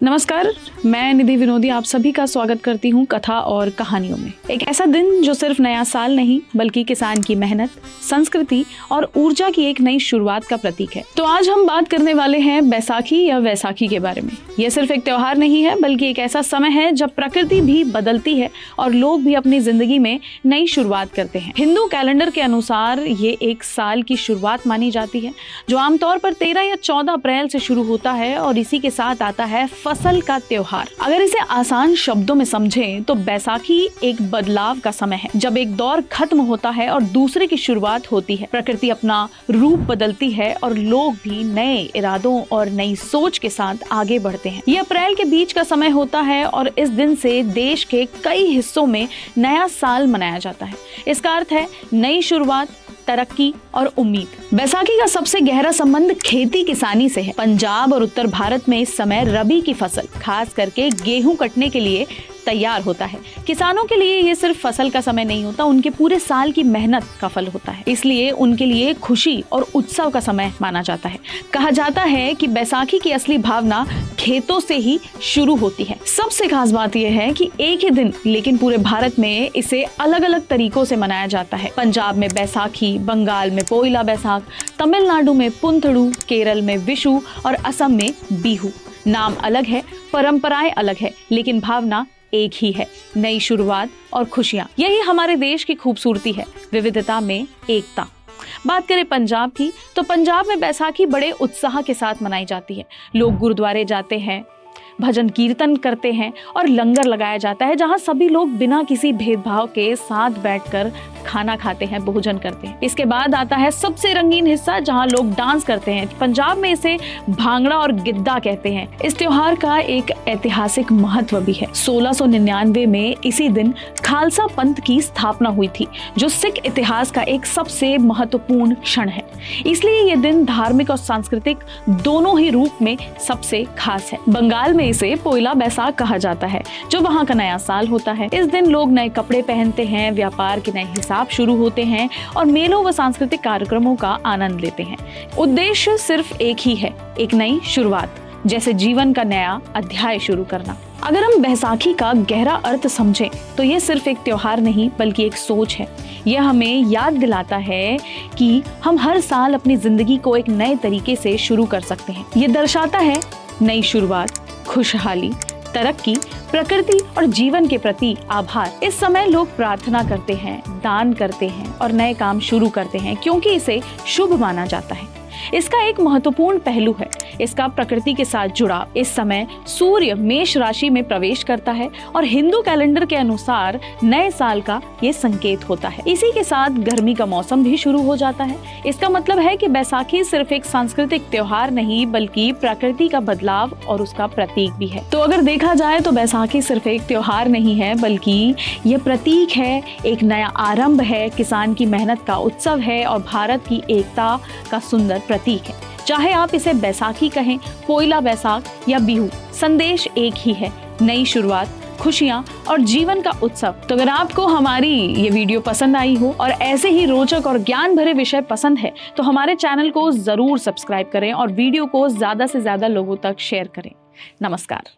नमस्कार, मैं निधि विनोदी आप सभी का स्वागत करती हूँ कथा और कहानियों में। एक ऐसा दिन जो सिर्फ नया साल नहीं बल्कि किसान की मेहनत, संस्कृति और ऊर्जा की एक नई शुरुआत का प्रतीक है। तो आज हम बात करने वाले हैं बैसाखी या वैसाखी के बारे में। यह सिर्फ एक त्योहार नहीं है बल्कि एक ऐसा समय है जब प्रकृति भी बदलती है और लोग भी अपनी जिंदगी में नई शुरुआत करते हैं। हिंदू कैलेंडर के अनुसार ये एक साल की शुरुआत मानी जाती है जो आमतौर पर 13 या 14 अप्रैल से शुरू होता है और इसी के साथ आता है फसल का त्योहार। अगर इसे आसान शब्दों में समझें तो बैसाखी एक बदलाव का समय है, जब एक दौर खत्म होता है और दूसरे की शुरुआत होती है। प्रकृति अपना रूप बदलती है और लोग भी नए इरादों और नई सोच के साथ आगे बढ़ते हैं। ये अप्रैल के बीच का समय होता है और इस दिन से देश के कई हिस्सों में नया साल मनाया जाता है। इसका अर्थ है नई शुरुआत, तरक्की और उम्मीद। बैसाखी का सबसे गहरा संबंध खेती किसानी से है। पंजाब और उत्तर भारत में इस समय रबी की फसल, खास करके गेहूं कटने के लिए तैयार होता है। किसानों के लिए ये सिर्फ फसल का समय नहीं होता, उनके पूरे साल की मेहनत का फल होता है। इसलिए उनके लिए खुशी और उत्सव का समय माना जाता है। कहा जाता है कि बैसाखी की असली भावना खेतों से ही शुरू होती है। सबसे खास बात यह है कि एक ही दिन लेकिन पूरे भारत में इसे अलग अलग तरीकों से मनाया जाता है। पंजाब में बैसाखी, बंगाल में पोइला बैसाख, तमिलनाडु में पुंथड़ू, केरल में विशु और असम में बिहू। नाम अलग है, परंपराएं अलग है, लेकिन भावना एक ही है, नई शुरुआत और खुशियां। यही हमारे देश की खूबसूरती है, विविधता में एकता। बात करें पंजाब की तो पंजाब में बैसाखी बड़े उत्साह के साथ मनाई जाती है। लोग गुरुद्वारे जाते हैं, भजन कीर्तन करते हैं और लंगर लगाया जाता है, जहां सभी लोग बिना किसी भेदभाव के साथ बैठकर खाना खाते हैं, भोजन करते हैं। इसके बाद आता है सबसे रंगीन हिस्सा, जहां लोग डांस करते हैं। पंजाब में इसे भांगड़ा और गिद्दा कहते हैं। इस त्योहार का एक ऐतिहासिक महत्व भी है। 1699 में इसी दिन खालसा पंथ की स्थापना हुई थी, जो सिख इतिहास का एक सबसे महत्वपूर्ण क्षण है। इसलिए ये दिन धार्मिक और सांस्कृतिक दोनों ही रूप में सबसे खास है। बंगाल में इसे पोइला बैसाख कहा जाता है, जो वहाँ का नया साल होता है। इस दिन लोग नए कपड़े पहनते हैं, व्यापार के नए हिसाब शुरू होते हैं और मेलों व सांस्कृतिक कार्यक्रमों का आनंद लेते हैं। उद्देश्य सिर्फ एक ही है, एक नई शुरुआत, जैसे जीवन का नया अध्याय शुरू करना। अगर हम बैसाखी का गहरा अर्थ समझें तो ये सिर्फ एक त्योहार नहीं बल्कि एक सोच है। यह हमें याद दिलाता है कि हम हर साल अपनी जिंदगी को एक नए तरीके से शुरू कर सकते हैं। ये दर्शाता है नई शुरुआत, खुशहाली, तरक्की, प्रकृति और जीवन के प्रति आभार। इस समय लोग प्रार्थना करते हैं, दान करते हैं और नए काम शुरू करते हैं, क्योंकि इसे शुभ माना जाता है। इसका एक महत्वपूर्ण पहलू है इसका प्रकृति के साथ जुड़ाव। इस समय सूर्य मेष राशि में प्रवेश करता है और हिंदू कैलेंडर के अनुसार नए साल का ये संकेत होता है। इसी के साथ गर्मी का मौसम भी शुरू हो जाता है। इसका मतलब है कि बैसाखी सिर्फ एक सांस्कृतिक त्योहार नहीं बल्कि प्रकृति का बदलाव और उसका प्रतीक भी है। तो अगर देखा जाए तो बैसाखी सिर्फ एक त्योहार नहीं है बल्कि यह प्रतीक है, एक नया आरंभ है, किसान की मेहनत का उत्सव है और भारत की एकता का सुंदर प्रतीक है। चाहे आप इसे बैसाखी कहें, पोइला बैसाख या बिहू, संदेश एक ही है, नई शुरुआत, खुशियां और जीवन का उत्सव। तो अगर आपको हमारी ये वीडियो पसंद आई हो और ऐसे ही रोचक और ज्ञान भरे विषय पसंद है तो हमारे चैनल को जरूर सब्सक्राइब करें और वीडियो को ज्यादा से ज्यादा लोगों तक शेयर करें। नमस्कार।